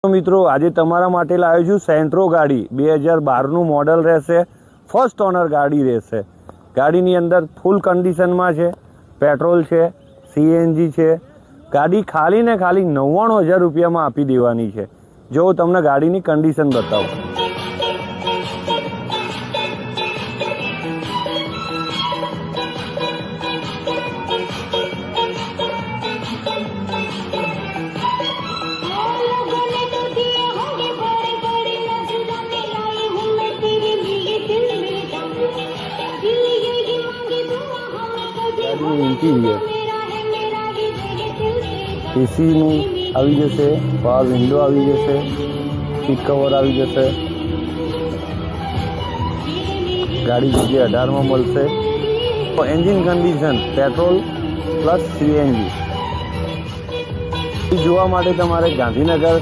तो मित्रों आज तमारा माटे लाव्यो छुं सेंट्रो गाड़ी 2012 मॉडल रहेशे। फर्स्ट ओनर गाड़ी रहेशे। गाड़ीनी अंदर फूल कंडीशन में छे, पेट्रोल छे, सीएनजी छे। गाड़ी खाली ने खाली 99,000 रुपया में आपी देवानी छे। जो तमने गाड़ीनी कंडीशन बतावुं। इंटीरियर एसी આવી જશે, પાવર વિન્ડો આવી જશે, સીટ કવર આવી જશે। ગાડી બીજી 18 માં મળશે। તો engine condition petrol plus CNG જોવા માટે તમારે ગાંધીનગર